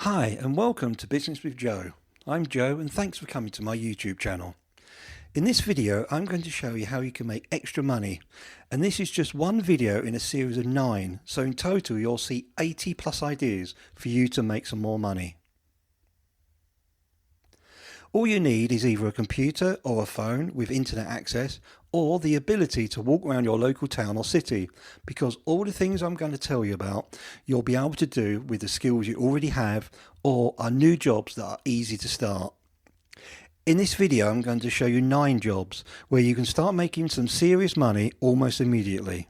Hi and welcome to Business with Joe. I'm Joe and thanks for coming to my YouTube channel. In this video I'm going to show you how you can make extra money, and this is just one video in a series of 9, so in total you'll see 80 plus ideas for you to make some more money. All you need is either a computer or a phone with internet access, or the ability to walk around your local town or city, because all the things I'm going to tell you about you'll be able to do with the skills you already have or are new jobs that are easy to start. In this video I'm going to show you 9 jobs where you can start making some serious money almost immediately.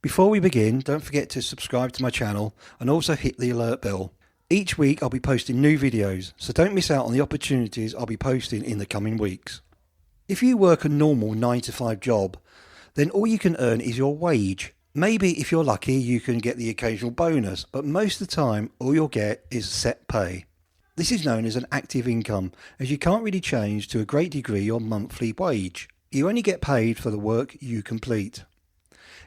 Before we begin, don't forget to subscribe to my channel and also hit the alert bell. Each week I'll be posting new videos, so don't miss out on the opportunities I'll be posting in the coming weeks. If you work a normal 9 to 5 job, then all you can earn is your wage. Maybe if you're lucky you can get the occasional bonus, but most of the time all you'll get is set pay. This is known as an active income, as you can't really change to a great degree your monthly wage. You only get paid for the work you complete.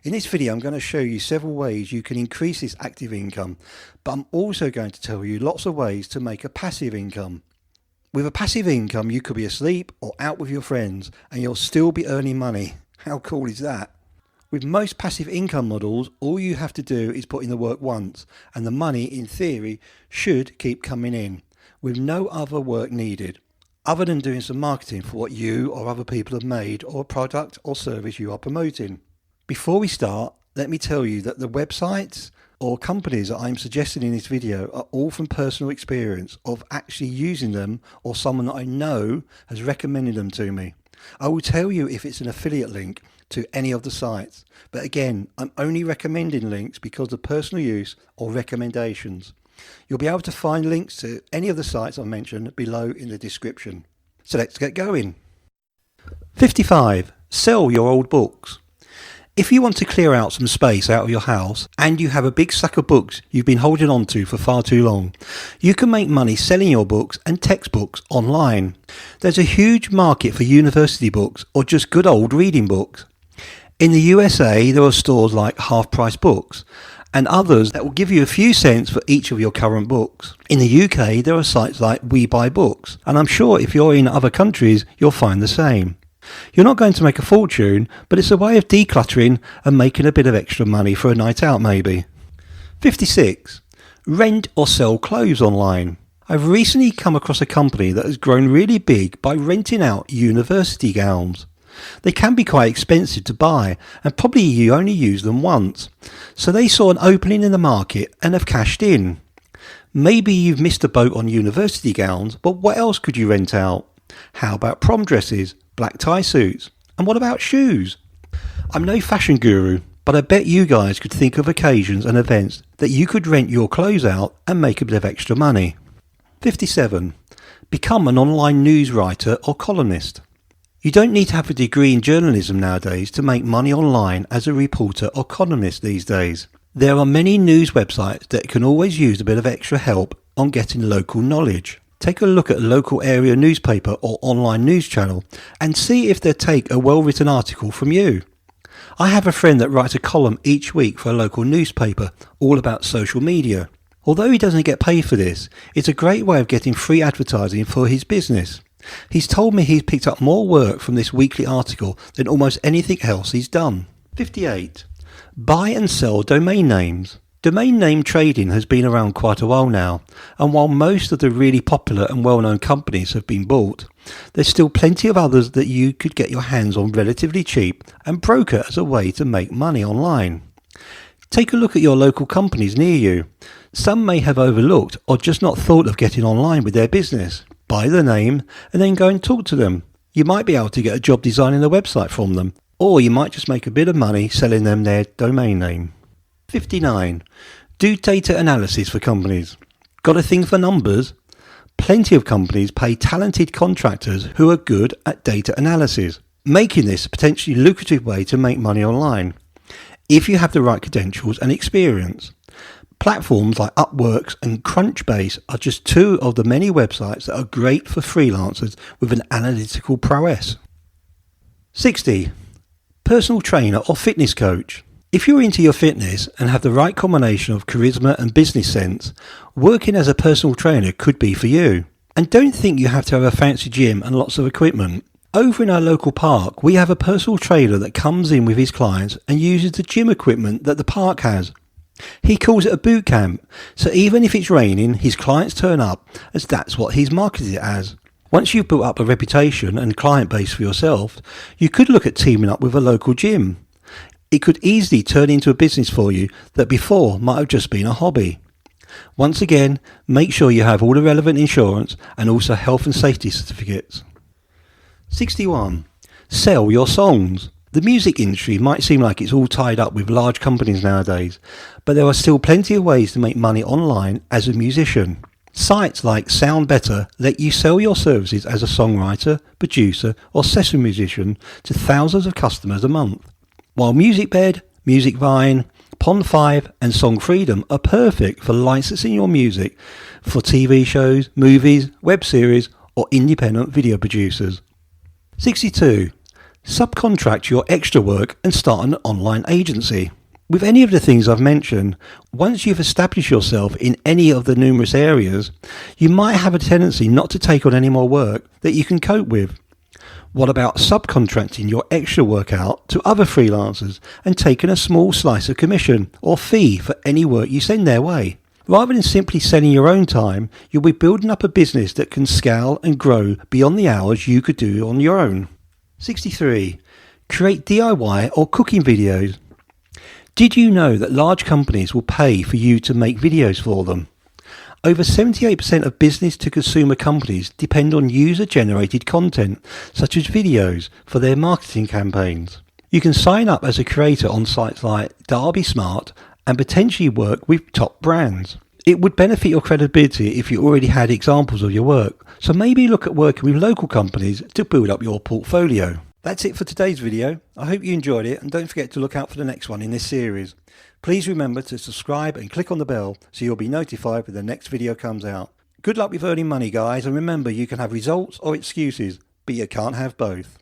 In this video I'm going to show you several ways you can increase this active income, but I'm also going to tell you lots of ways to make a passive income. With a passive income you could be asleep or out with your friends and you'll still be earning money. How cool is that? With most passive income models, all you have to do is put in the work once and the money in theory should keep coming in, with no other work needed, other than doing some marketing for what you or other people have made or a product or service you are promoting. Before we start, let me tell you that the websites or companies that I'm suggesting in this video are all from personal experience of actually using them, or someone that I know has recommended them to me. I will tell you if it's an affiliate link to any of the sites, but again, I'm only recommending links because of personal use or recommendations. You'll be able to find links to any of the sites I mentioned below in the description. So let's get going. 55. Sell your old books. If you want to clear out some space out of your house and you have a big stack of books you've been holding on to for far too long, you can make money selling your books and textbooks online. There's a huge market for university books or just good old reading books. In the USA there are stores like Half Price Books and others that will give you a few cents for each of your current books. In the UK there are sites like We Buy Books, and I'm sure if you're in other countries you'll find the same. You're not going to make a fortune, but it's a way of decluttering and making a bit of extra money for a night out maybe. 56. Rent or sell clothes online. I've recently come across a company that has grown really big by renting out university gowns. They can be quite expensive to buy and probably you only use them once. So they saw an opening in the market and have cashed in. Maybe you've missed a boat on university gowns, but what else could you rent out? How about prom dresses, black tie suits, and what about shoes? I'm no fashion guru, but I bet you guys could think of occasions and events that you could rent your clothes out and make a bit of extra money. 57. Become an online news writer or columnist. You don't need to have a degree in journalism nowadays to make money online as a reporter or columnist these days. There are many news websites that can always use a bit of extra help on getting local knowledge. Take a look at a local area newspaper or online news channel and see if they'll take a well-written article from you. I have a friend that writes a column each week for a local newspaper all about social media. Although he doesn't get paid for this, it's a great way of getting free advertising for his business. He's told me he's picked up more work from this weekly article than almost anything else he's done. 58. Buy and sell domain names. Domain name trading has been around quite a while now, and while most of the really popular and well-known companies have been bought, there's still plenty of others that you could get your hands on relatively cheap and broker as a way to make money online. Take a look at your local companies near you. Some may have overlooked or just not thought of getting online with their business. Buy the name and then go and talk to them. You might be able to get a job designing a website from them, or you might just make a bit of money selling them their domain name. 59. Do data analysis for companies. Got a thing for numbers? Plenty of companies pay talented contractors who are good at data analysis, making this a potentially lucrative way to make money online, if you have the right credentials and experience. Platforms like Upworks and Crunchbase are just 2 of the many websites that are great for freelancers with an analytical prowess. 60. Personal trainer or fitness coach. If you're into your fitness and have the right combination of charisma and business sense, working as a personal trainer could be for you. And don't think you have to have a fancy gym and lots of equipment. Over in our local park, we have a personal trainer that comes in with his clients and uses the gym equipment that the park has. He calls it a boot camp, so even if it's raining, his clients turn up, as that's what he's marketed it as. Once you've built up a reputation and client base for yourself, you could look at teaming up with a local gym. It could easily turn into a business for you that before might have just been a hobby. Once again, make sure you have all the relevant insurance and also health and safety certificates. 61. Sell your songs. The music industry might seem like it's all tied up with large companies nowadays, but there are still plenty of ways to make money online as a musician. Sites like Sound Better let you sell your services as a songwriter, producer or session musician to thousands of customers a month. While MusicBed, MusicVine, Pond5 and Song Freedom are perfect for licensing your music for TV shows, movies, web series or independent video producers. 62. Subcontract your extra work and start an online agency. With any of the things I've mentioned, once you've established yourself in any of the numerous areas, you might have a tendency not to take on any more work that you can cope with. What about subcontracting your extra work out to other freelancers and taking a small slice of commission or fee for any work you send their way? Rather than simply selling your own time, you'll be building up a business that can scale and grow beyond the hours you could do on your own. 63. Create DIY or cooking videos. Did you know that large companies will pay for you to make videos for them? Over 78% of business-to-consumer companies depend on user-generated content, such as videos, for their marketing campaigns. You can sign up as a creator on sites like Derby Smart and potentially work with top brands. It would benefit your credibility if you already had examples of your work, so maybe look at working with local companies to build up your portfolio. That's it for today's video. I hope you enjoyed it and don't forget to look out for the next one in this series. Please remember to subscribe and click on the bell so you'll be notified when the next video comes out. Good luck with earning money guys, and remember you can have results or excuses, but you can't have both.